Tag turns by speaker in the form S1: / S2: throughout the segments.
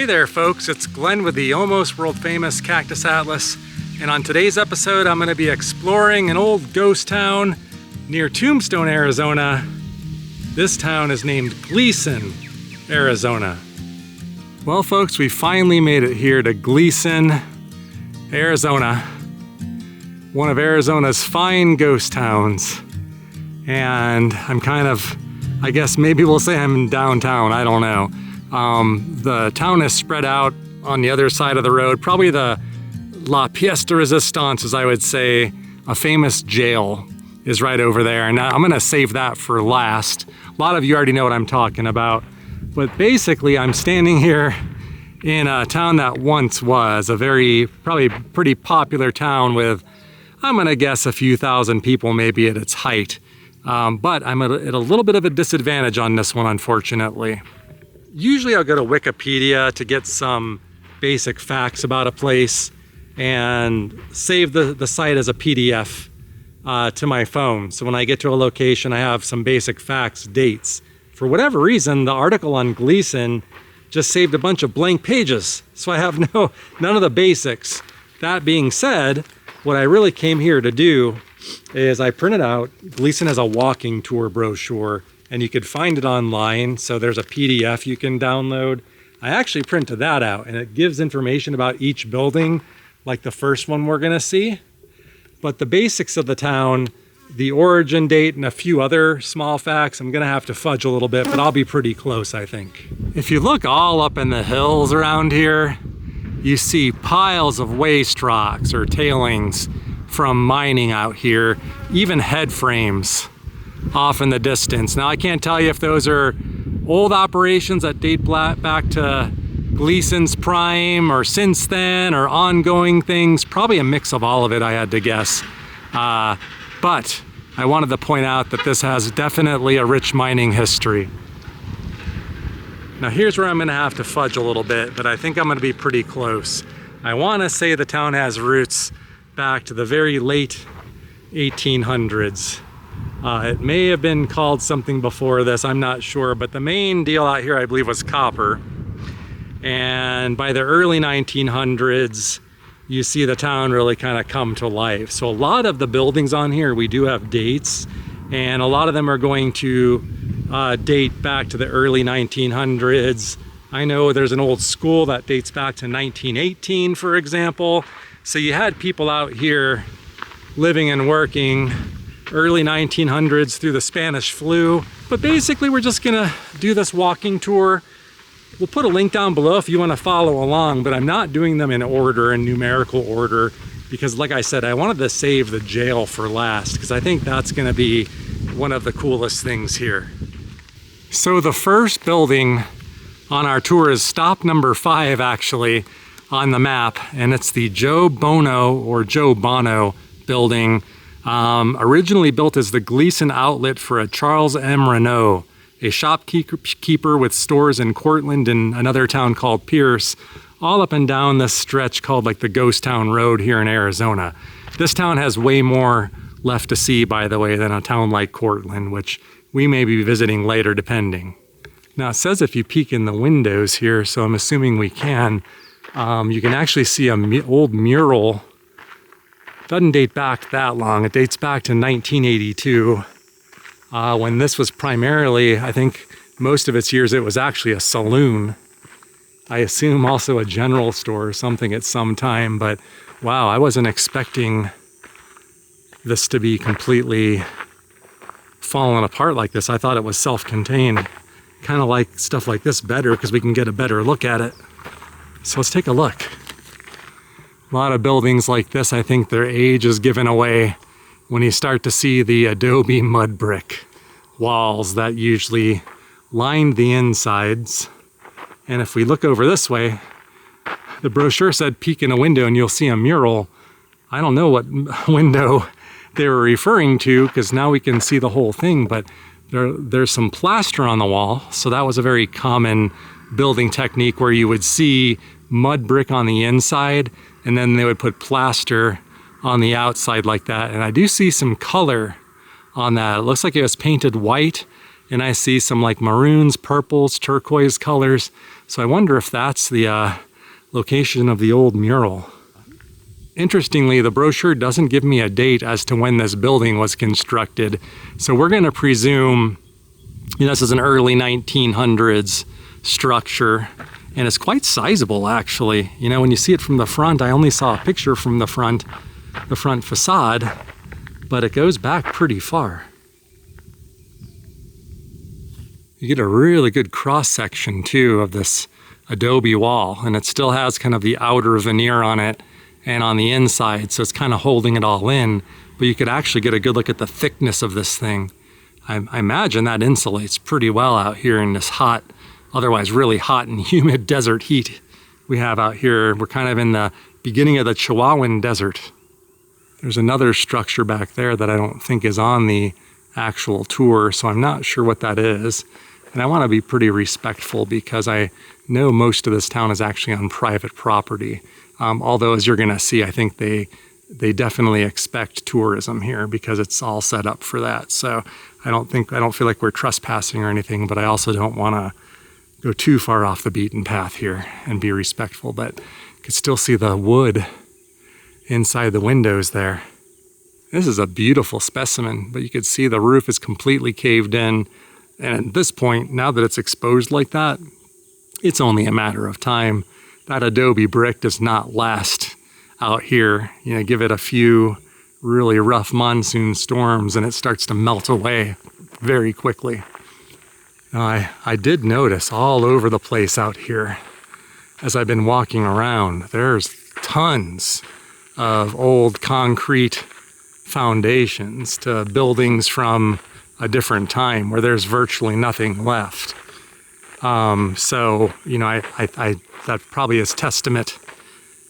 S1: Hey there folks, it's Glenn with the almost world famous Cactus Atlas, and on today's episode I'm going to be exploring an old ghost town near Tombstone, Arizona. This town is named Gleeson, Arizona. Well folks, we finally made it here to Gleeson, Arizona, one of Arizona's fine ghost towns. And I'm I guess maybe we'll say I'm in downtown, I don't know. The town is spread out on the other side of the road. Probably the La Pièce de Résistance, as I would say, a famous jail is right over there. And I'm gonna save that for last. A lot of you already know what I'm talking about. But basically, I'm standing here in a town that once was a probably pretty popular town with, I'm gonna guess, a few thousand people maybe at its height. But I'm at a little bit of a disadvantage on this one, unfortunately. Usually I'll go to Wikipedia to get some basic facts about a place and save the site as a PDF to my phone. So when I get to a location, I have some basic facts, dates. For whatever reason, the article on Gleeson just saved a bunch of blank pages. So I have none of the basics. That being said, what I really came here to do is I printed out, Gleeson has a walking tour brochure, and you could find it online. So there's a PDF you can download. I actually printed that out, and it gives information about each building, like the first one we're gonna see. But the basics of the town, the origin date, and a few other small facts, I'm gonna have to fudge a little bit, but I'll be pretty close, I think. If you look all up in the hills around here, you see piles of waste rocks or tailings from mining out here, even head frames off in the distance. Now I can't tell you if those are old operations that date back to Gleeson's prime or since then, or ongoing things. Probably a mix of all of it, I had to guess. But I wanted to point out that this has definitely a rich mining history. Now here's where I'm gonna have to fudge a little bit, but I think I'm gonna be pretty close. I wanna say the town has roots back to the very late 1800s. It may have been called something before this, I'm not sure, but the main deal out here I believe was copper. And by the early 1900s, you see the town really kind of come to life. So a lot of the buildings on here, we do have dates, and a lot of them are going to date back to the early 1900s. I know there's an old school that dates back to 1918, for example. So you had people out here living and working early 1900s through the Spanish flu. But basically we're just gonna do this walking tour. We'll put a link down below if you want to follow along, but I'm not doing them in order, in numerical order, because like I said, I wanted to save the jail for last, because I think that's gonna be one of the coolest things here. So the first building on our tour is stop number 5 actually on the map, and it's the Joe Bono or Joe Bono building. Originally built as the Gleeson outlet for a Charles M. Renault, a shopkeeper with stores in Cortland and another town called Pierce, all up and down this stretch called like the Ghost Town Road here in Arizona. This town has way more left to see, by the way, than a town like Cortland, which we may be visiting later depending. Now it says if you peek in the windows here, so I'm assuming we can, you can actually see an old mural. Doesn't date back that long. It dates back to 1982, when this was primarily, I think most of its years, it was actually a saloon. I assume also a general store or something at some time, but wow, I wasn't expecting this to be completely falling apart like this. I thought it was self-contained. Kind of like stuff like this better because we can get a better look at it. So let's take a look. A lot of buildings like this, I think their age is given away when you start to see the adobe mud brick walls that usually lined the insides. And if we look over this way, the brochure said peek in a window and you'll see a mural. I don't know what window they were referring to, because now we can see the whole thing, but there's some plaster on the wall. So that was a very common building technique where you would see mud brick on the inside and then they would put plaster on the outside like that. And I do see some color on that. It looks like it was painted white, and I see some like maroons, purples, turquoise colors. So I wonder if that's the location of the old mural. Interestingly, the brochure doesn't give me a date as to when this building was constructed. So we're going to presume, this is an early 1900s structure, and it's quite sizable actually. When you see it from the front, I only saw a picture from the front facade, but it goes back pretty far. You get a really good cross section too of this adobe wall, and it still has kind of the outer veneer on it and on the inside, so it's kind of holding it all in, but you could actually get a good look at the thickness of this thing. I imagine that insulates pretty well out here in this hot, otherwise really hot and humid desert heat we have out here. We're kind of in the beginning of the Chihuahuan Desert. There's another structure back there that I don't think is on the actual tour, so I'm not sure what that is. And I want to be pretty respectful because I know most of this town is actually on private property. Although, as you're going to see, I think they definitely expect tourism here because it's all set up for that. So I don't feel like we're trespassing or anything, but I also don't want to go too far off the beaten path here and be respectful. But you can still see the wood inside the windows there. This is a beautiful specimen, but you could see the roof is completely caved in. And at this point, now that it's exposed like that, it's only a matter of time. That adobe brick does not last out here. Give it a few really rough monsoon storms and it starts to melt away very quickly. Now, I did notice all over the place out here as I've been walking around, there's tons of old concrete foundations to buildings from a different time where there's virtually nothing left. That probably is testament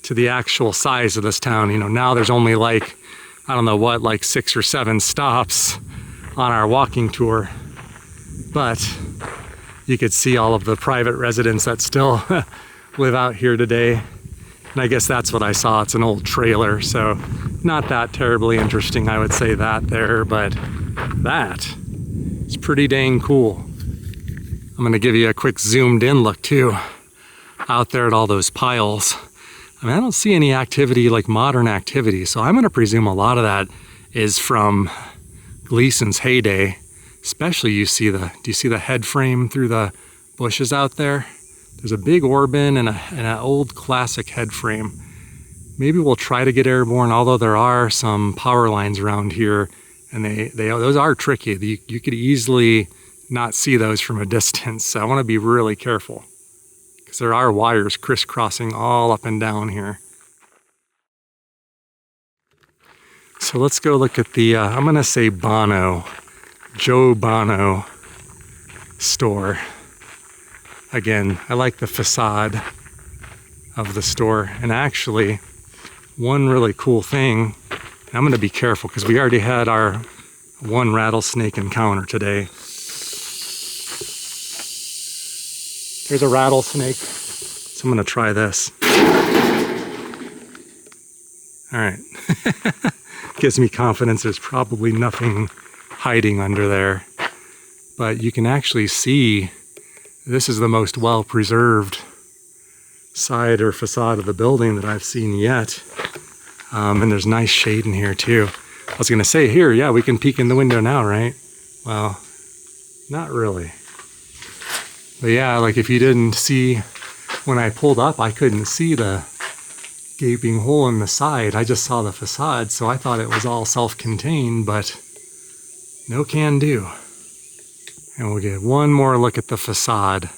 S1: to the actual size of this town. Now there's only like 6 or 7 stops on our walking tour. But you could see all of the private residents that still live out here today. And I guess that's what I saw. It's an old trailer, so not that terribly interesting, I would say that there, but that is pretty dang cool. I'm gonna give you a quick zoomed in look too, out there at all those piles. I don't see any activity like modern activity, so I'm gonna presume a lot of that is from Gleeson's heyday. Especially do you see the head frame through the bushes out there? There's a big Orban and an old classic head frame. Maybe we'll try to get airborne, although there are some power lines around here, and those are tricky. You could easily not see those from a distance, so I want to be really careful because there are wires crisscrossing all up and down here. So let's go look at the, I'm going to say Joe Bono store. Again, I like the facade of the store. And actually, one really cool thing, I'm going to be careful because we already had our one rattlesnake encounter today. There's a rattlesnake, so I'm going to try this. All right. Gives me confidence there's probably nothing hiding under there. But you can actually see this is the most well-preserved side or facade of the building that I've seen yet. And there's nice shade in here too. I was gonna say here, yeah, we can peek in the window now, right? Well, not really. But yeah, like if you didn't see, when I pulled up, I couldn't see the gaping hole in the side. I just saw the facade, so I thought it was all self-contained, but no can do. And we'll get one more look at the facade.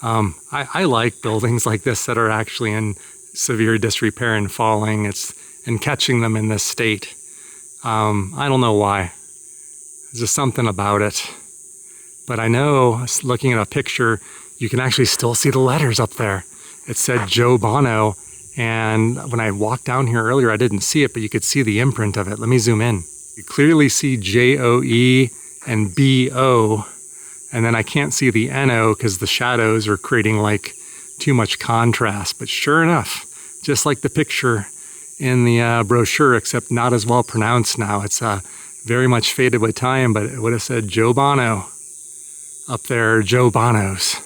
S1: I like buildings like this that are actually in severe disrepair and falling. And catching them in this state. I don't know why. There's just something about it. But I know, looking at a picture, you can actually still see the letters up there. It said Joe Bono, and when I walked down here earlier, I didn't see it, but you could see the imprint of it. Let me zoom in. You clearly see J-O-E and B-O, and then I can't see the N-O because the shadows are creating like too much contrast. But sure enough, just like the picture in the brochure, except not as well pronounced now. It's very much faded with time, but it would have said Joe Bono up there, Joe Bonos.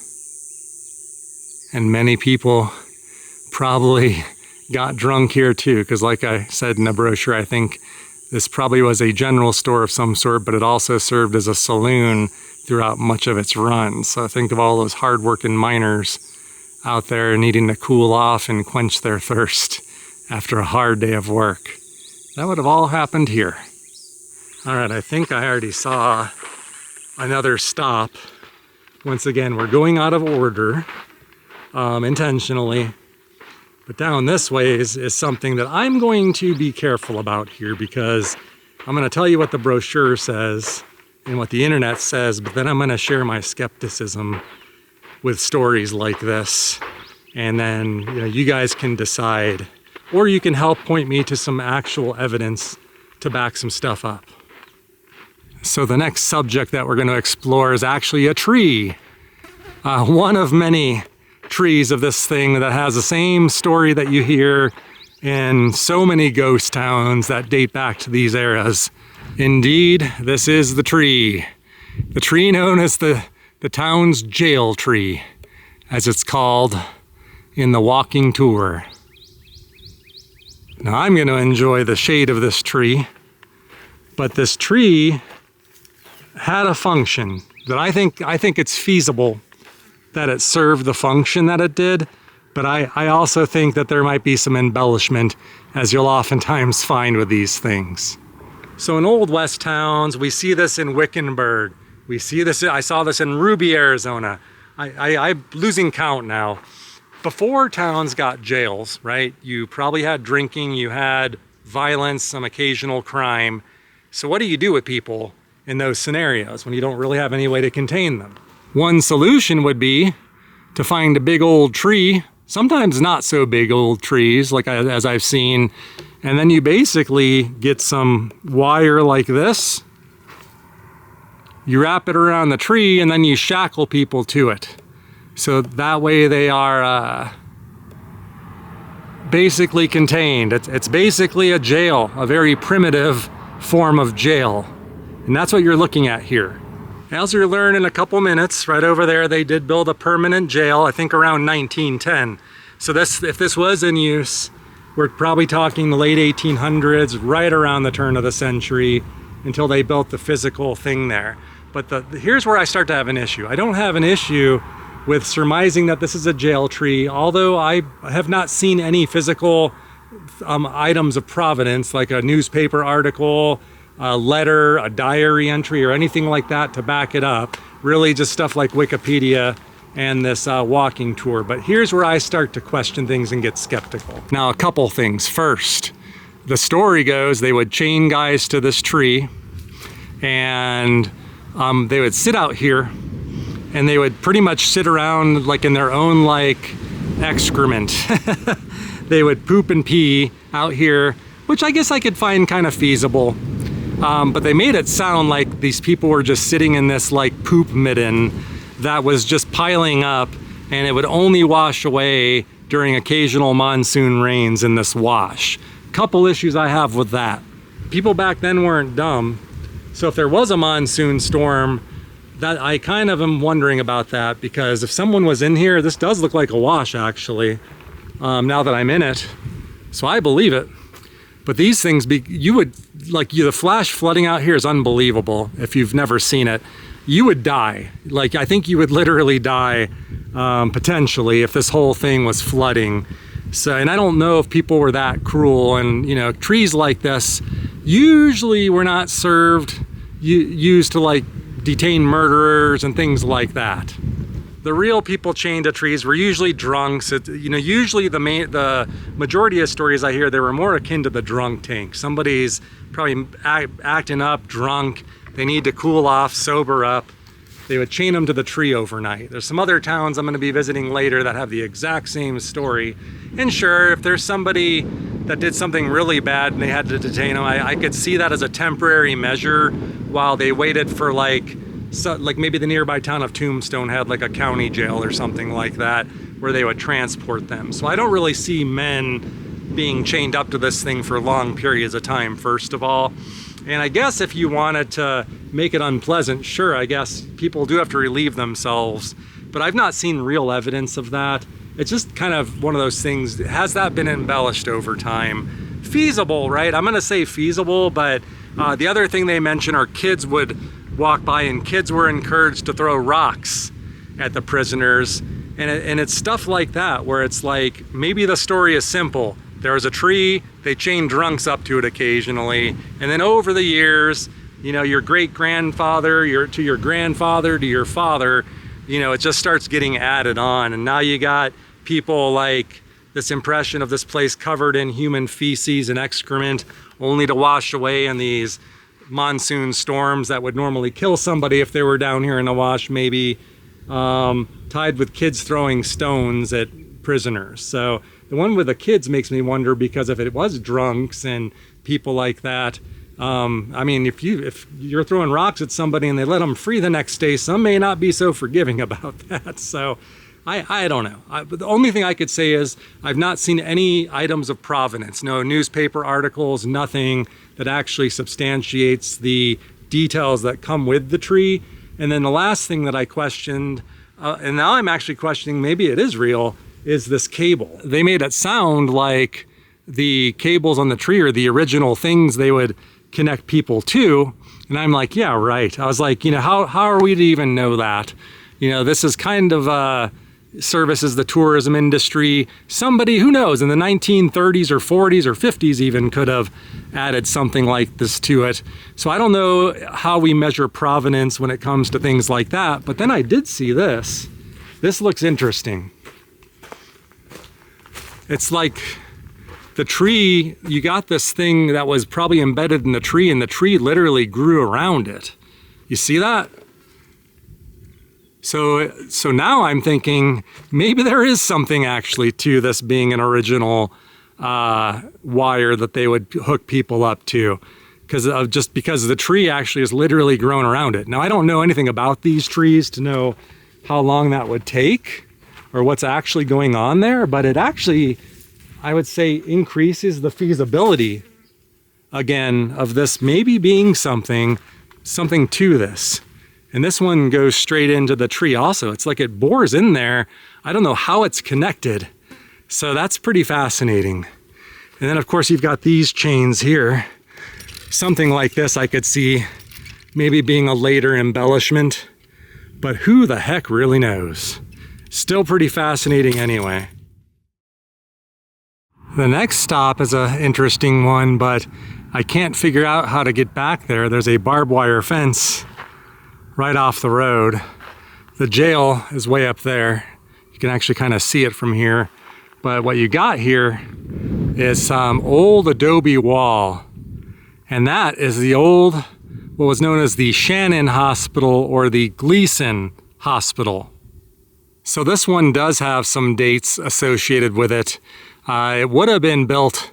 S1: And many people probably got drunk here too, because like I said in the brochure, I think this probably was a general store of some sort, but it also served as a saloon throughout much of its run. So think of all those hard-working miners out there needing to cool off and quench their thirst after a hard day of work. That would have all happened here. All right, I think I already saw another stop. Once again, we're going out of order intentionally. But down this way is something that I'm going to be careful about here, because I'm going to tell you what the brochure says and what the internet says, but then I'm going to share my skepticism with stories like this. And then you guys can decide, or you can help point me to some actual evidence to back some stuff up. So the next subject that we're going to explore is actually a tree. One of many trees of this thing that has the same story that you hear in so many ghost towns that date back to these eras. Indeed, this is the tree known as the town's jail tree, as it's called in the walking tour. Now I'm going to enjoy the shade of this tree, but this tree had a function that I think it's feasible that it served the function that it did, but I also think that there might be some embellishment, as you'll oftentimes find with these things. So in Old West towns, we see this in Wickenburg. We see this, I saw this in Ruby, Arizona. I'm losing count now. Before towns got jails, right, you probably had drinking, you had violence, some occasional crime. So what do you do with people in those scenarios when you don't really have any way to contain them? One solution would be to find a big old tree, sometimes not so big old trees, like as I've seen, and then you basically get some wire like this. You wrap it around the tree and then you shackle people to it. So that way they are basically contained. It's basically a jail, a very primitive form of jail. And that's what you're looking at here. As you'll learn in a couple minutes, right over there, they did build a permanent jail, I think around 1910. So if this was in use, we're probably talking the late 1800s, right around the turn of the century, until they built the physical thing there. But here's where I start to have an issue. I don't have an issue with surmising that this is a jail tree, although I have not seen any physical items of provenance, like a newspaper article, a letter, a diary entry, or anything like that to back it up. Really just stuff like Wikipedia and this walking tour. But here's where I start to question things and get skeptical. Now, a couple things. First, the story goes they would chain guys to this tree, and they would sit out here, and they would pretty much sit around like in their own like excrement. They would poop and pee out here, which I guess I could find kind of feasible. But they made it sound like these people were just sitting in this like poop midden that was just piling up, and it would only wash away during occasional monsoon rains in this wash. Couple issues I have with that. People back then weren't dumb, so if there was a monsoon storm, that I kind of am wondering about that, because if someone was in here, this does look like a wash actually, now that I'm in it, so I believe it. But these things, the flash flooding out here is unbelievable if you've never seen it. You would die. Like, I think you would literally die, potentially, if this whole thing was flooding. So, and I don't know if people were that cruel, and trees like this usually were not used to like detain murderers and things like that. The real people chained to trees were usually drunks. Usually the majority of stories I hear, they were more akin to the drunk tank. Somebody's probably acting up, drunk. They need to cool off, sober up. They would chain them to the tree overnight. There's some other towns I'm going to be visiting later that have the exact same story. And sure, if there's somebody that did something really bad and they had to detain them, I could see that as a temporary measure while they waited for like maybe the nearby town of Tombstone had like a county jail or something like that where they would transport them. So I don't really see men being chained up to this thing for long periods of time, first of all. And I guess if you wanted to make it unpleasant, sure, I guess people do have to relieve themselves, but I've not seen real evidence of that. it's just kind of one of those things. Has that been embellished over time? Feasible, right? I'm gonna say feasible, but the other thing they mention are kids would walk by and kids were encouraged to throw rocks at the prisoners. And it's stuff like that where it's like, maybe the story is simple. There was a tree, they chained drunks up to it occasionally, and then over the years, you know, your great-grandfather, to your grandfather, to your father, you know, it just starts getting added on. And now you got people like this impression of this place covered in human feces and excrement, only to wash away in these monsoon storms that would normally kill somebody if they were down here in the wash, maybe, tied with kids throwing stones at prisoners. So the one with the kids makes me wonder, because if it was drunks and people like that, I mean, if you're throwing rocks at somebody and they let them free the next day, some may not be so forgiving about that. So I don't know. But the only thing I could say is I've not seen any items of provenance, no newspaper articles, nothing that actually substantiates the details that come with the tree. And then the last thing that I questioned, and now I'm actually questioning maybe it is real, is this cable. They made it sound like the cables on the tree are the original things they would connect people to. And I'm like, yeah, right. I was like, you know, how are we to even know that? You know, this is kind of services the tourism industry. Somebody, who knows, in the 1930s or 40s or 50s even could have added something like this to it. So I don't know how we measure provenance when it comes to things like that. But then I did see this. This looks interesting. It's like the tree, you got this thing that was probably embedded in the tree, and the tree literally grew around it. You see that? So now I'm thinking maybe there is something actually to this being an original wire that they would hook people up to, because the tree actually is literally grown around it. Now, I don't know anything about these trees to know how long that would take or what's actually going on there, but it actually, I would say, increases the feasibility again of this maybe being something to this. And this one goes straight into the tree also. It's like it bores in there. I don't know how it's connected. So that's pretty fascinating. And then of course you've got these chains here. Something like this I could see maybe being a later embellishment, but who the heck really knows? Still pretty fascinating anyway. The next stop is an interesting one, but I can't figure out how to get back there. There's a barbed wire fence right off the road. The jail is way up there. You can actually kind of see it from here. But what you got here is some old adobe wall. And that is the old, what was known as the Shannon Hospital or the Gleeson Hospital. So this one does have some dates associated with it. It would have been built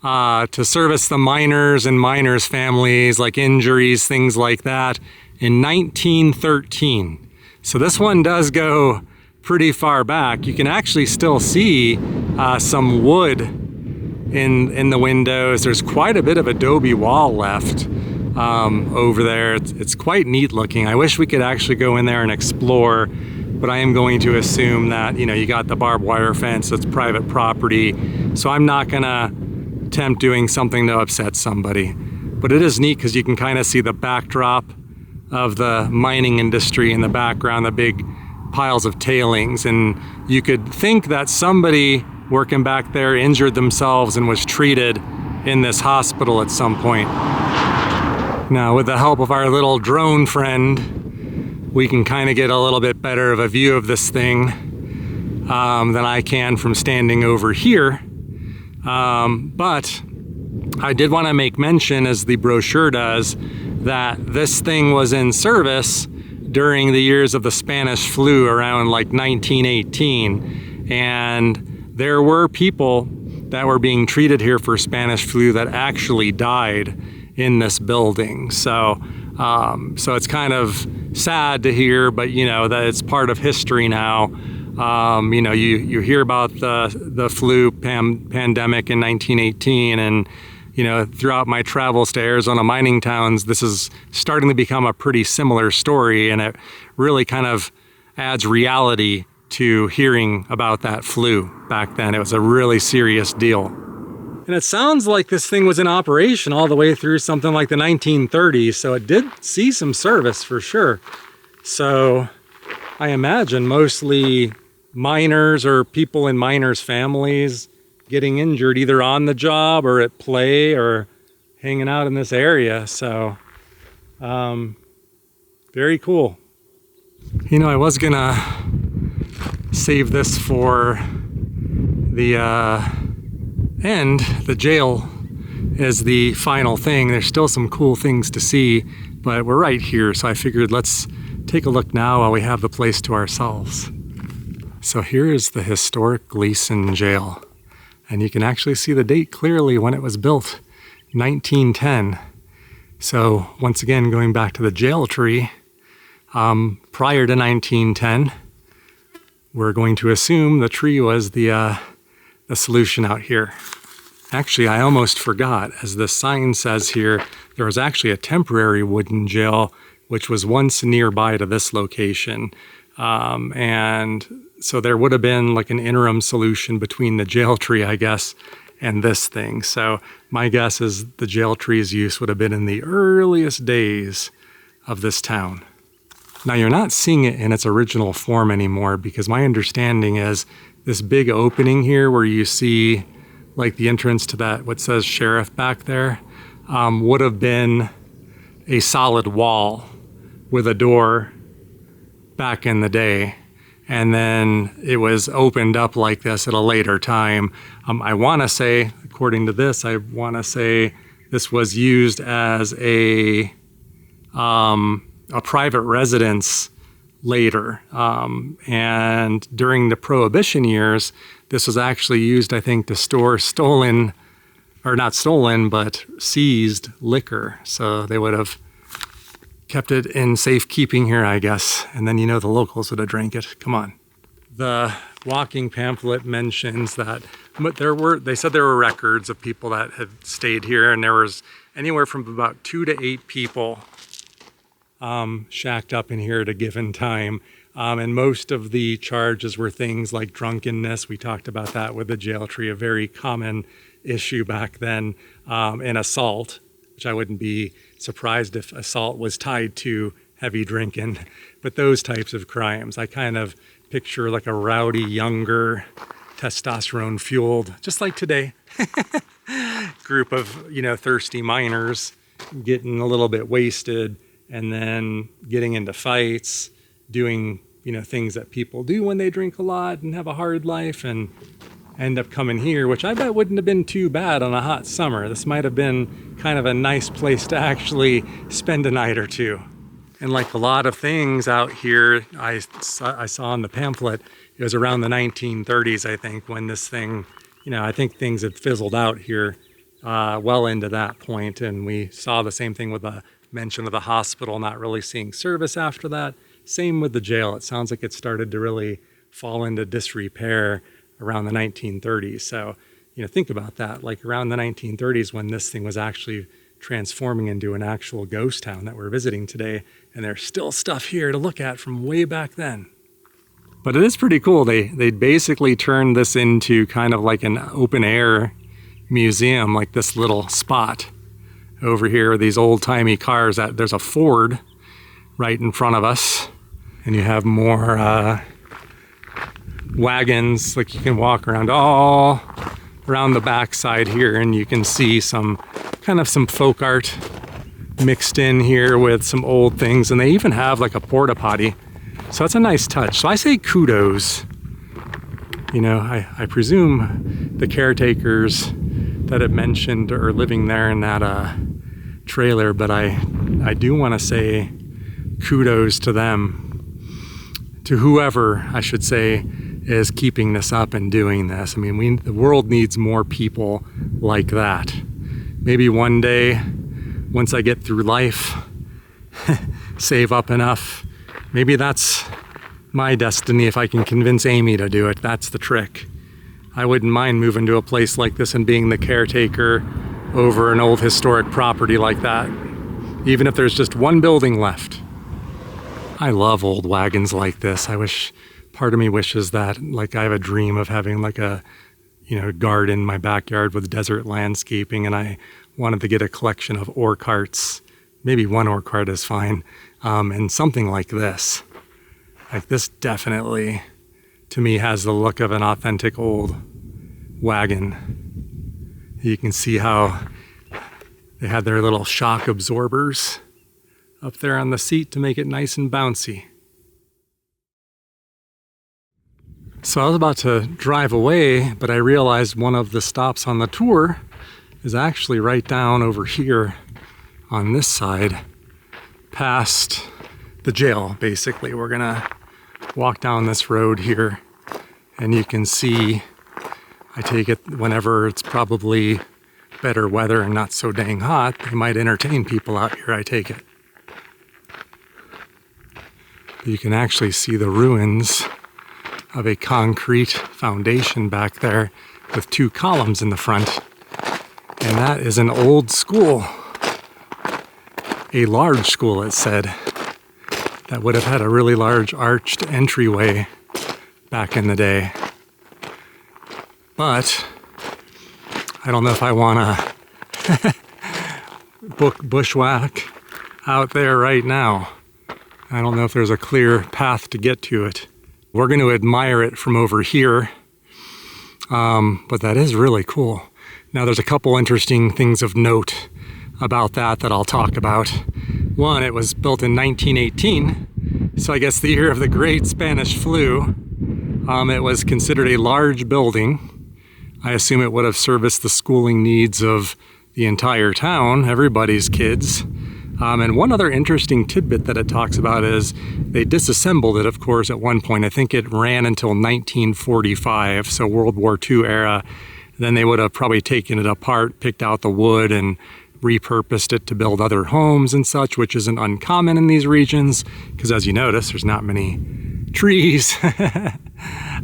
S1: to service the miners and miners' families, like injuries, things like that, in 1913. So this one does go pretty far back. You can actually still see some wood in the windows. There's quite a bit of adobe wall left over there. It's quite neat looking. I wish we could actually go in there and explore, but I am going to assume that, you know, you got the barbed wire fence, it's private property, so I'm not gonna attempt doing something to upset somebody. But it is neat because you can kind of see the backdrop of the mining industry in the background, the big piles of tailings, and you could think that somebody working back there injured themselves and was treated in this hospital at some point. Now, with the help of our little drone friend, we can kind of get a little bit better of a view of this thing than I can from standing over here. But I did want to make mention, as the brochure does, that this thing was in service during the years of the Spanish flu around like 1918. And there were people that were being treated here for Spanish flu that actually died in this building. So it's kind of sad to hear, but you know, that it's part of history now. You know, you hear about the flu pandemic in 1918, and you know, throughout my travels to Arizona mining towns, this is starting to become a pretty similar story, and it really kind of adds reality to hearing about that flu back then. It was a really serious deal. And it sounds like this thing was in operation all the way through something like the 1930s, so it did see some service for sure. So I imagine mostly miners or people in miners' families getting injured either on the job or at play or hanging out in this area. So very cool. You know, I was gonna save this for the end. The jail is the final thing. There's still some cool things to see, but we're right here, so I figured let's take a look now while we have the place to ourselves. So here is the historic Gleeson jail, and you can actually see the date clearly when it was built, 1910. So once again, going back to the jail tree, prior to 1910, we're going to assume the tree was the solution out here. Actually, I almost forgot, as the sign says here, there was actually a temporary wooden jail which was once nearby to this location. And so there would have been like an interim solution between the jail tree, I guess, and this thing. So my guess is the jail tree's use would have been in the earliest days of this town. Now you're not seeing it in its original form anymore, because my understanding is this big opening here where you see like the entrance to that, what says sheriff back there, would have been a solid wall with a door back in the day. And then it was opened up like this at a later time. I want to say, according to this, I want to say this was used as a private residence later. And during the Prohibition years, this was actually used, I think, to store stolen, or not stolen, but seized liquor. So they would have kept it in safekeeping here, I guess. And then, you know, the locals would have drank it. Come on. The walking pamphlet mentions that they said there were records of people that had stayed here, and there was anywhere from about 2 to 8 people shacked up in here at a given time. And most of the charges were things like drunkenness. We talked about that with the jail tree, a very common issue back then, and assault, which I wouldn't be surprised if assault was tied to heavy drinking. But those types of crimes, I kind of picture like a rowdy, younger, testosterone-fueled, just like today, group of, you know, thirsty miners getting a little bit wasted and then getting into fights, doing, you know, things that people do when they drink a lot and have a hard life, and end up coming here, which I bet wouldn't have been too bad on a hot summer. This might have been kind of a nice place to actually spend a night or two. And like a lot of things out here, I saw in the pamphlet, it was around the 1930s, I think, when this thing, you know, I think things had fizzled out here well into that point. And we saw the same thing with the mention of the hospital not really seeing service after that. Same with the jail. It sounds like it started to really fall into disrepair around the 1930s. So, you know, think about that, like around the 1930s when this thing was actually transforming into an actual ghost town that we're visiting today, and there's still stuff here to look at from way back then. But it is pretty cool. They basically turned this into kind of like an open air museum, like this little spot over here, these old-timey cars. There's a Ford right in front of us, and you have more wagons, like you can walk around all around the backside here, and you can see some folk art mixed in here with some old things, and they even have like a porta potty. So it's a nice touch. So I say kudos. You know, I presume the caretakers that have mentioned are living there in that trailer, but I do want to say kudos to them, to whoever, I should say, is keeping this up and doing this. I mean, the world needs more people like that. Maybe one day, once I get through life, save up enough, maybe that's my destiny if I can convince Amy to do it. That's the trick. I wouldn't mind moving to a place like this and being the caretaker over an old historic property like that, even if there's just one building left. I love old wagons like this. I wish Part of me wishes that, like, I have a dream of having like a, garden in my backyard with desert landscaping, and I wanted to get a collection of ore carts. Maybe one ore cart is fine. And something like this. Like this definitely, to me, has the look of an authentic old wagon. You can see how they had their little shock absorbers up there on the seat to make it nice and bouncy. So I was about to drive away, but I realized one of the stops on the tour is actually right down over here on this side, past the jail, basically. We're gonna walk down this road here, and you can see, I take it whenever it's probably better weather and not so dang hot, they might entertain people out here, I take it. You can actually see the ruins of a concrete foundation back there with 2 columns in the front. And that is an old school. A large school, it said, that would have had a really large arched entryway back in the day. But I don't know if I want to bushwhack out there right now. I don't know if there's a clear path to get to it. We're going to admire it from over here, but that is really cool. Now there's a couple interesting things of note about that I'll talk about. One, it was built in 1918, so I guess the year of the Great Spanish Flu. It was considered a large building. I assume it would have serviced the schooling needs of the entire town, everybody's kids. And one other interesting tidbit that it talks about is they disassembled it, of course, at one point. I think it ran until 1945, so World War II era. Then they would have probably taken it apart, picked out the wood, and repurposed it to build other homes and such, which isn't uncommon in these regions, because as you notice, there's not many trees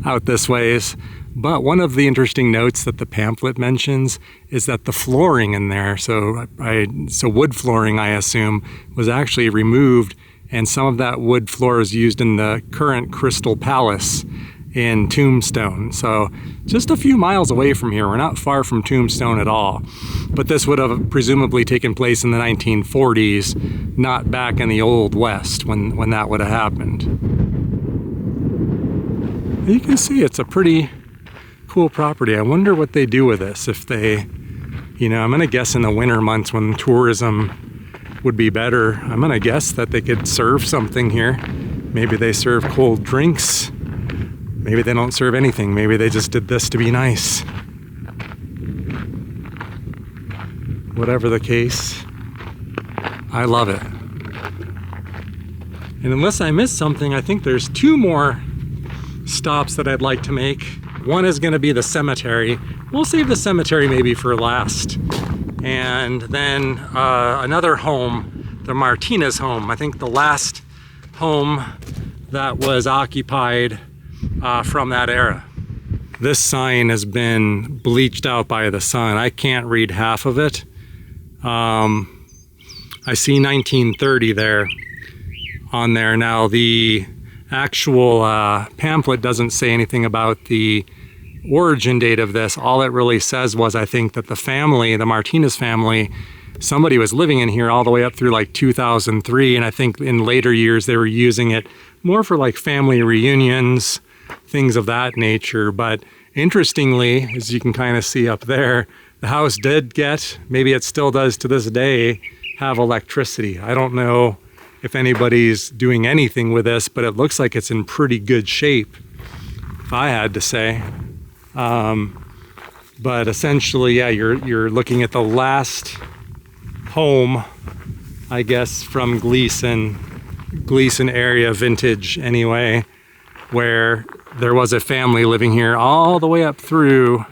S1: out this ways. But one of the interesting notes that the pamphlet mentions is that the flooring in there, so wood flooring, I assume, was actually removed, and some of that wood floor is used in the current Crystal Palace in Tombstone. So just a few miles away from here. We're not far from Tombstone at all. But this would have presumably taken place in the 1940s, not back in the Old West when that would have happened. You can see it's a pretty cool property. I wonder what they do with this. If they, I'm gonna guess in the winter months when tourism would be better, I'm gonna guess that they could serve something here. Maybe they serve cold drinks. Maybe they don't serve anything. Maybe they just did this to be nice. Whatever the case, I love it. And unless I missed something, I think there's 2 more stops that I'd like to make. One is going to be the cemetery. We'll save the cemetery maybe for last. And then another home, the Martinez home. I think the last home that was occupied from that era. This sign has been bleached out by the sun. I can't read half of it. I see 1930 there on there. Now the actual pamphlet doesn't say anything about the origin date of this. All it really says was, I think, that the family, the Martinez family, somebody was living in here all the way up through like 2003, and I think in later years they were using it more for like family reunions, things of that nature. But interestingly, as you can kind of see up there, the house did get, maybe it still does to this day, have electricity. I don't know if anybody's doing anything with this, but it looks like it's in pretty good shape, if I had to say. But essentially, yeah, you're looking at the last home, I guess, from Gleeson area, vintage anyway, where there was a family living here all the way up through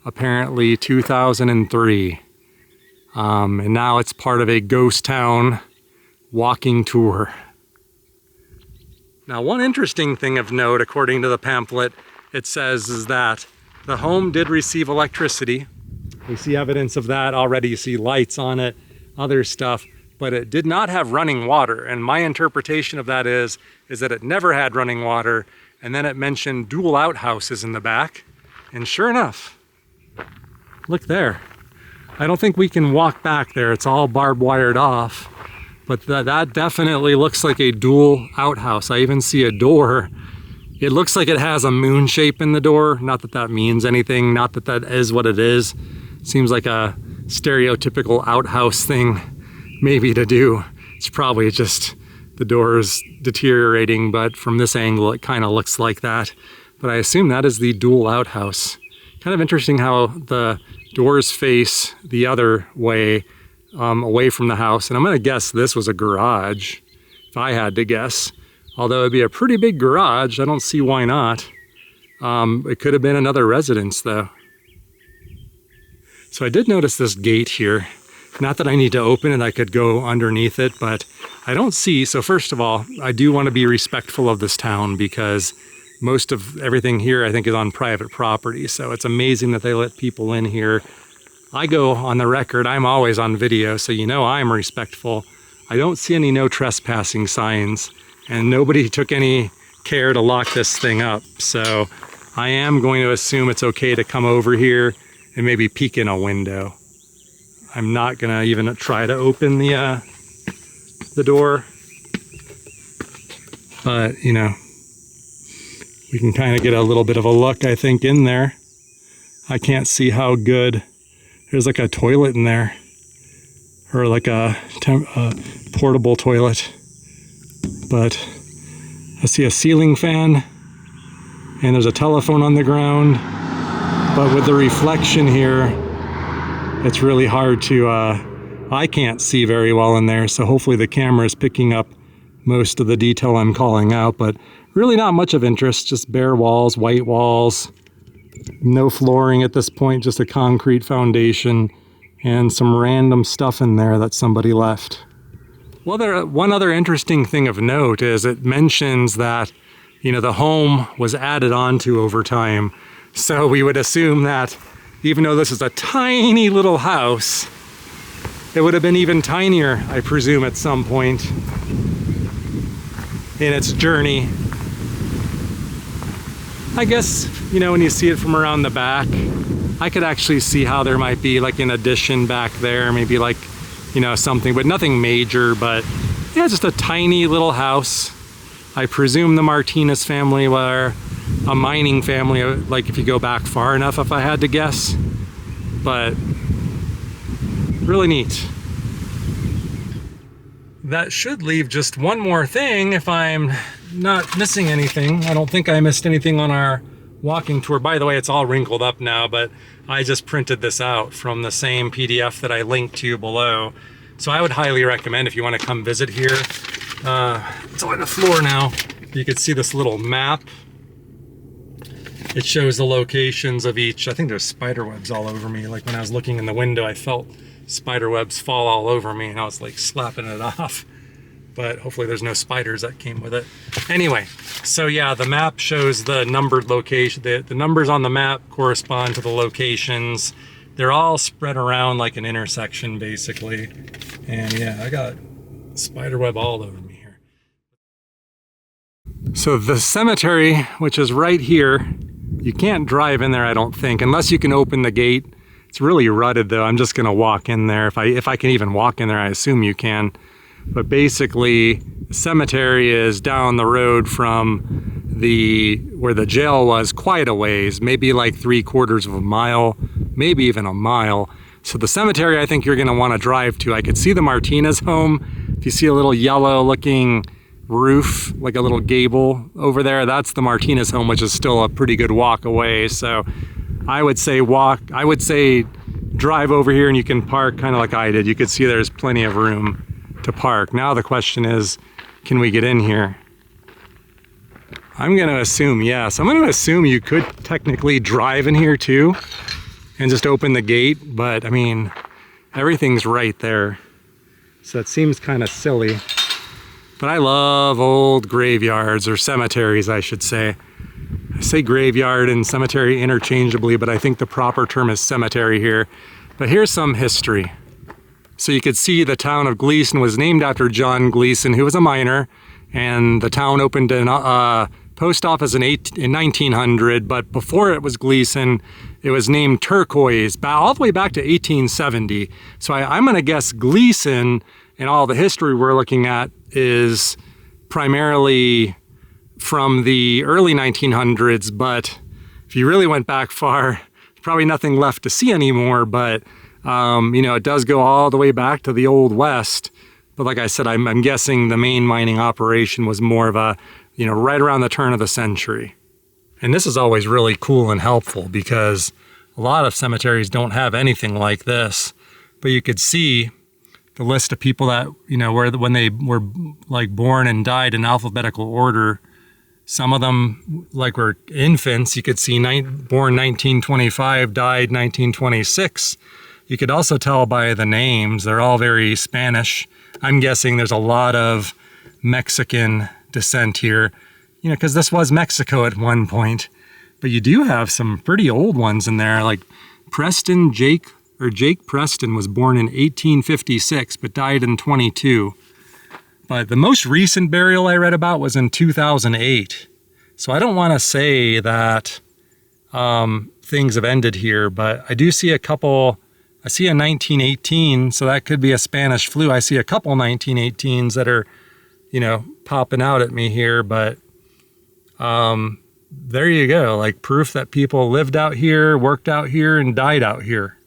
S1: apparently 2003. And now it's part of a ghost town walking tour. Now, one interesting thing of note, according to the pamphlet, it says is that the home did receive electricity. We see evidence of that already. You see lights on it, other stuff, but it did not have running water. And my interpretation of that is that it never had running water, And then it mentioned dual outhouses in the back. And sure enough, look there. I don't think we can walk back there. It's all barbed wired off. But that definitely looks like a dual outhouse. I even see a door. It looks like it has a moon shape in the door. Not that that means anything. Not that that is what it is. Seems like a stereotypical outhouse thing maybe to do. It's probably just the door is deteriorating, but from this angle it kind of looks like that. But I assume that is the dual outhouse. Kind of interesting how the doors face the other way, away from the house. And I'm gonna guess this was a garage, if I had to guess. Although it'd be a pretty big garage, I don't see why not. It could have been another residence though. So I did notice this gate here. Not that I need to open it, I could go underneath it, but I don't see. So first of all, I do want to be respectful of this town because most of everything here I think is on private property. So it's amazing that they let people in here. I go on the record, I'm always on video, so you know I'm respectful. I don't see any no trespassing signs, and nobody took any care to lock this thing up. So I am going to assume it's okay to come over here and maybe peek in a window. I'm not gonna even try to open the door, but you know, we can kind of get a little bit of a look, I think, in there. I can't see how good. There's like a toilet in there, or like a portable toilet, but I see a ceiling fan and there's a telephone on the ground, but with the reflection here, it's really hard to, I can't see very well in there, so hopefully the camera is picking up most of the detail I'm calling out, but really not much of interest, just bare walls, white walls, no flooring at this point, just a concrete foundation, and some random stuff in there that somebody left. Well, one other interesting thing of note is it mentions that, you know, the home was added onto over time, so we would assume that even though this is a tiny little house, it would have been even tinier, I presume, at some point in its journey. I guess, you know, when you see it from around the back, I could actually see how there might be like an addition back there, maybe like, you know, something, but nothing major. But yeah, just a tiny little house. I presume the Martinez family were a mining family, like if you go back far enough, if I had to guess. But really neat. That should leave just one more thing if I'm not missing anything. I don't think I missed anything on our walking tour. By the way, it's all wrinkled up now, but I just printed this out from the same PDF that I linked to below. So I would highly recommend if you want to come visit here. It's on the floor now. You can see this little map. It shows the locations of each. I think there's spider webs all over me. Like when I was looking in the window, I felt spider webs fall all over me and I was like slapping it off. But hopefully there's no spiders that came with it. Anyway, so yeah, the map shows the numbered location. The numbers on the map correspond to the locations. They're all spread around like an intersection, basically. And yeah, I got spider web all over me here. So the cemetery, which is right here, you can't drive in there, I don't think, unless you can open the gate. It's really rutted though. I'm just gonna walk in there. If I can even walk in there, I assume you can. But basically, the cemetery is down the road from where the jail was quite a ways, maybe like 3/4 of a mile, maybe even a mile. So the cemetery I think you're gonna wanna drive to. I could see the Martinez home. If you see a little yellow looking roof, like a little gable over there, that's the Martinez home, which is still a pretty good walk away. So I would say drive over here and you can park kind of like I did. You could see there's plenty of room to park. Now the question is, can we get in here? I'm gonna assume yes. I'm gonna assume you could technically drive in here too and just open the gate, but I mean, everything's right there. So it seems kind of silly. But I love old graveyards, or cemeteries, I should say. I say graveyard and cemetery interchangeably, but I think the proper term is cemetery here. But here's some history. So you could see the town of Gleeson was named after John Gleeson, who was a miner, and the town opened in post office in 1900, but before it was Gleeson, it was named Turquoise, all the way back to 1870. So I'm going to guess Gleeson and all the history we're looking at is primarily from the early 1900s, but if you really went back far, there's probably nothing left to see anymore, but it does go all the way back to the Old West. But like I said, I'm guessing the main mining operation was more of a, right around the turn of the century. And this is always really cool and helpful because a lot of cemeteries don't have anything like this. But you could see the list of people that, when they were like born and died in alphabetical order. Some of them were infants. You could see born 1925, died 1926. You could also tell by the names. They're all very Spanish. I'm guessing there's a lot of Mexican descent here, because this was Mexico at one point. But you do have some pretty old ones in there, like Jake Preston was born in 1856, but died in 22. But the most recent burial I read about was in 2008. So I don't want to say that things have ended here, but I do see a couple. I see a 1918, so that could be a Spanish flu. I see a couple 1918s that are, popping out at me here, but there you go, like proof that people lived out here, worked out here, and died out here.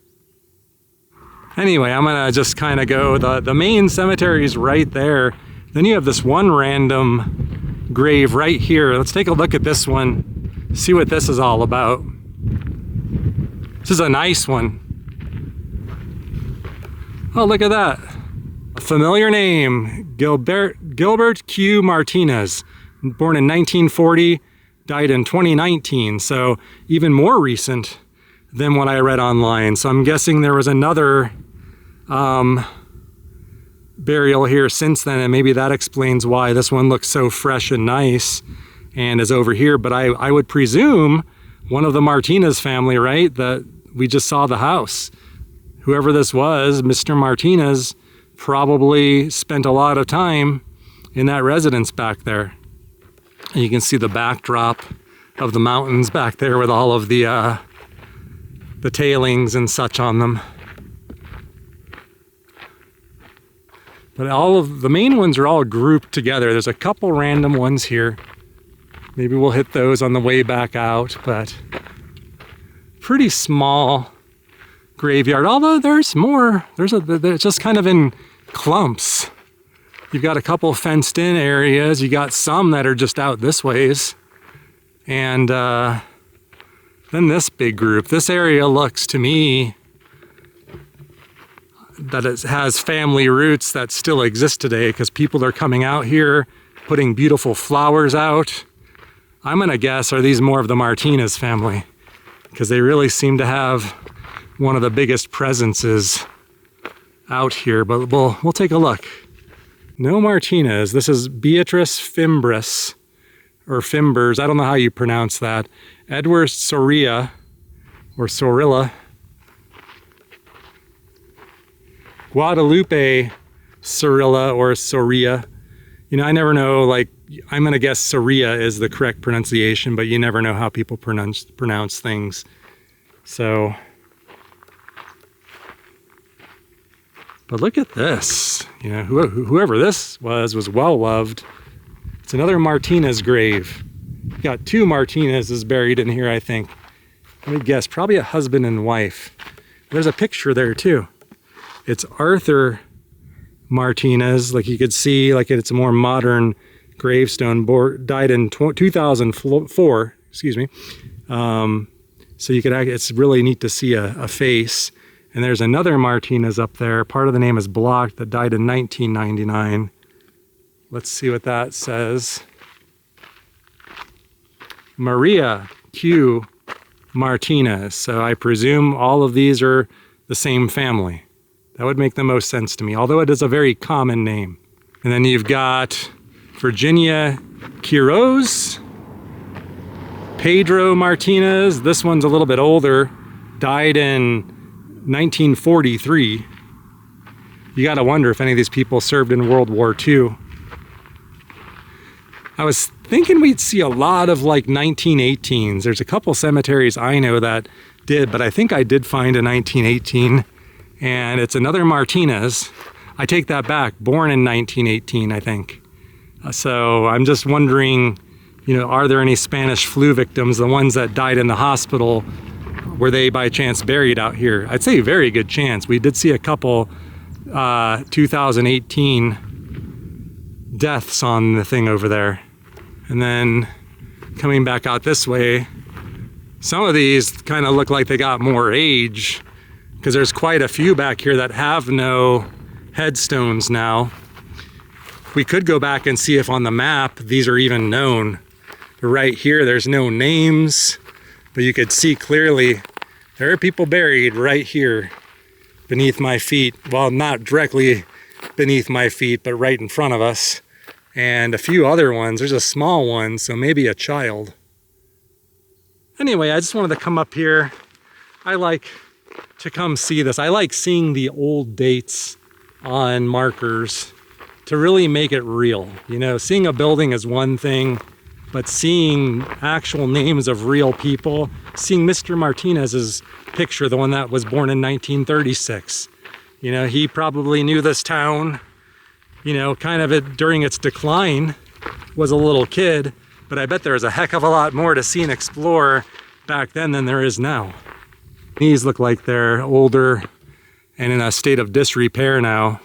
S1: Anyway, I'm gonna just kind of go, the main cemetery is right there. Then you have this one random grave right here. Let's take a look at this one, see what this is all about. This is a nice one. Oh, look at that. A familiar name, Gilbert Q. Martinez, born in 1940, died in 2019, so even more recent than what I read online. So I'm guessing there was another burial here since then, and maybe that explains why this one looks so fresh and nice and is over here. But I would presume one of the Martinez family, right? That we just saw the house. Whoever this was, Mr. Martinez, probably spent a lot of time in that residence back there. And you can see the backdrop of the mountains back there with all of the tailings and such on them. But all of the main ones are all grouped together. There's a couple random ones here. Maybe we'll hit those on the way back out, but pretty small graveyard. Although there's more, it's just kind of in clumps. You've got a couple fenced in areas. You got some that are just out this ways. And then this big group. This area looks to me that it has family roots that still exist today because people are coming out here, putting beautiful flowers out. I'm gonna guess, are these more of the Martinez family? Because they really seem to have one of the biggest presences out here, but we'll take a look. No Martinez. This is Beatrice Fimbris, or Fimbers. I don't know how you pronounce that. Edward Soria, or Sorilla. Guadalupe Sorilla, or Soria. I never know, I'm gonna guess Soria is the correct pronunciation, but you never know how people pronounce things. So, but look at this. Whoever this was well loved. It's another Martinez grave. You got two Martinez's buried in here, I think. Let me guess, probably a husband and wife. There's a picture there too. It's Arthur Martinez, you could see, it's a more modern gravestone. Died in 2004, excuse me. So you could, it's really neat to see a face. And there's another Martinez up there. Part of the name is blocked, that died in 1999. Let's see what that says. Maria Q. Martinez. So I presume all of these are the same family. That would make the most sense to me, although it is a very common name. And then you've got Virginia Quiroz, Pedro Martinez. This one's a little bit older, died in 1943. You gotta wonder if any of these people served in World War II. I was thinking we'd see a lot of like 1918s. There's a couple cemeteries I know that did, but I think I did find a 1918, and it's another Martinez. I take that back, born in 1918, I think. So I'm just wondering, you know, are there any Spanish flu victims, the ones that died in the hospital, were they by chance buried out here? I'd say very good chance. We did see a couple 2018 deaths on the thing over there. And then coming back out this way, some of these kind of look like they got more age, because there's quite a few back here that have no headstones now. We could go back and see if on the map these are even known. But right here, there's no names, but you could see clearly there are people buried right here beneath my feet. Well, not directly beneath my feet, but right in front of us. And a few other ones. There's a small one, so maybe a child. Anyway, I just wanted to come up here. I like to come see this. I like seeing the old dates on markers to really make it real. You know, seeing a building is one thing, but seeing actual names of real people, seeing Mr. Martinez's picture, the one that was born in 1936. You know, he probably knew this town, you know, kind of during its decline, was a little kid, but I bet there was a heck of a lot more to see and explore back then than there is now. These look like they're older and in a state of disrepair now.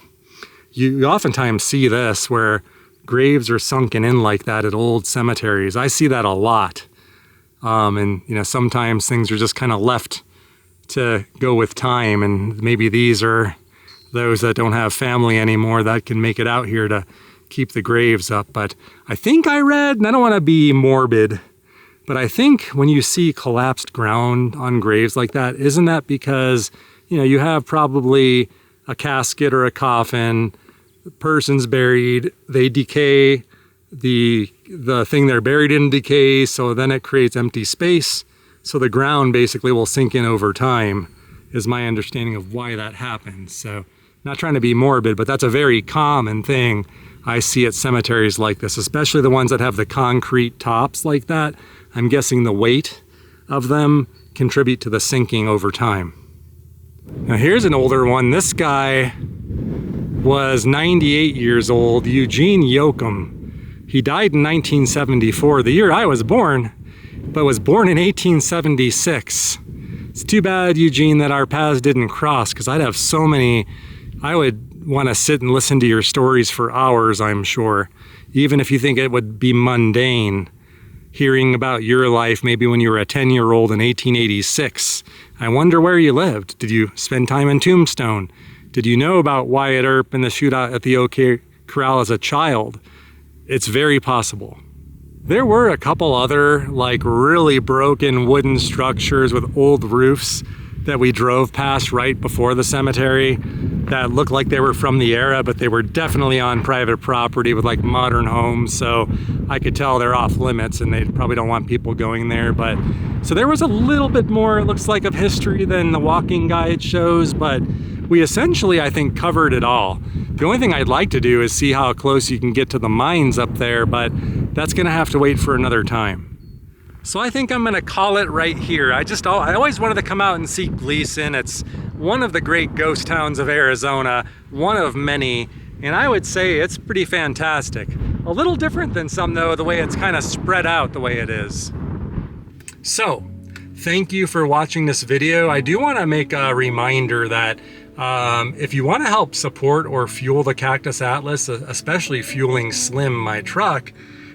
S1: You oftentimes see this where graves are sunken in like that at old cemeteries. I see that a lot. And you know, sometimes things are just kind of left to go with time, and maybe these are those that don't have family anymore that can make it out here to keep the graves up. But I think I read, and I don't want to be morbid, but I think when you see collapsed ground on graves like that, isn't that because, you know, you have probably a casket or a coffin, the person's buried, they decay, the thing they're buried in decays, so then it creates empty space. So the ground basically will sink in over time, is my understanding of why that happens. So not trying to be morbid, but that's a very common thing I see at cemeteries like this, especially the ones that have the concrete tops like that. I'm guessing the weight of them contribute to the sinking over time. Now here's an older one. This guy was 98 years old, Eugene Yoakum. He died in 1974, the year I was born, but was born in 1876. It's too bad, Eugene, that our paths didn't cross, because I'd have so many. I would want to sit and listen to your stories for hours, I'm sure. Even if you think it would be mundane, hearing about your life maybe when you were a 10-year-old in 1886. I wonder where you lived. Did you spend time in Tombstone? Did you know about Wyatt Earp and the shootout at the OK Corral as a child? It's very possible. There were a couple other like really broken wooden structures with old roofs that we drove past right before the cemetery that looked like they were from the era, but they were definitely on private property with like modern homes. So I could tell they're off limits and they probably don't want people going there. But so there was a little bit more, it looks like, of history than the walking guide shows, but we essentially, I think, covered it all. The only thing I'd like to do is see how close you can get to the mines up there, but that's gonna have to wait for another time. So I think I'm gonna call it right here. I always wanted to come out and see Gleeson. It's one of the great ghost towns of Arizona, one of many, and I would say it's pretty fantastic. A little different than some though, the way it's kind of spread out the way it is. So, thank you for watching this video. I do wanna make a reminder that if you wanna help support or fuel the Cactus Atlas, especially fueling Slim, my truck,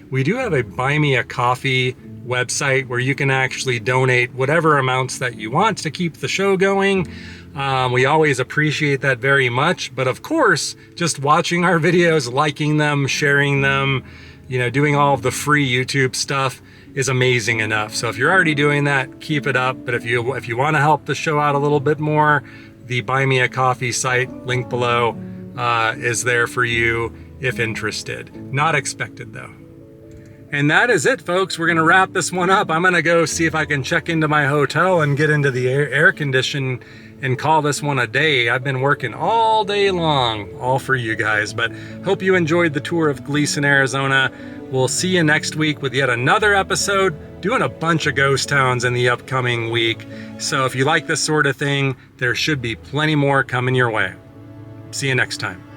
S1: we do have a Buy Me a Coffee website where you can actually donate whatever amounts that you want to keep the show going. We always appreciate that very much, but of course, just watching our videos, liking them, sharing them, you know, doing all of the free YouTube stuff is amazing enough. So if you're already doing that, keep it up. But if you want to help the show out a little bit more, the Buy Me a Coffee site, link below, is there for you if interested. Not expected though. And that is it, folks. We're gonna wrap this one up. I'm gonna go see if I can check into my hotel and get into the air condition and call this one a day. I've been working all day long, all for you guys, but hope you enjoyed the tour of Gleeson, Arizona. We'll see you next week with yet another episode, doing a bunch of ghost towns in the upcoming week. So if you like this sort of thing, there should be plenty more coming your way. See you next time.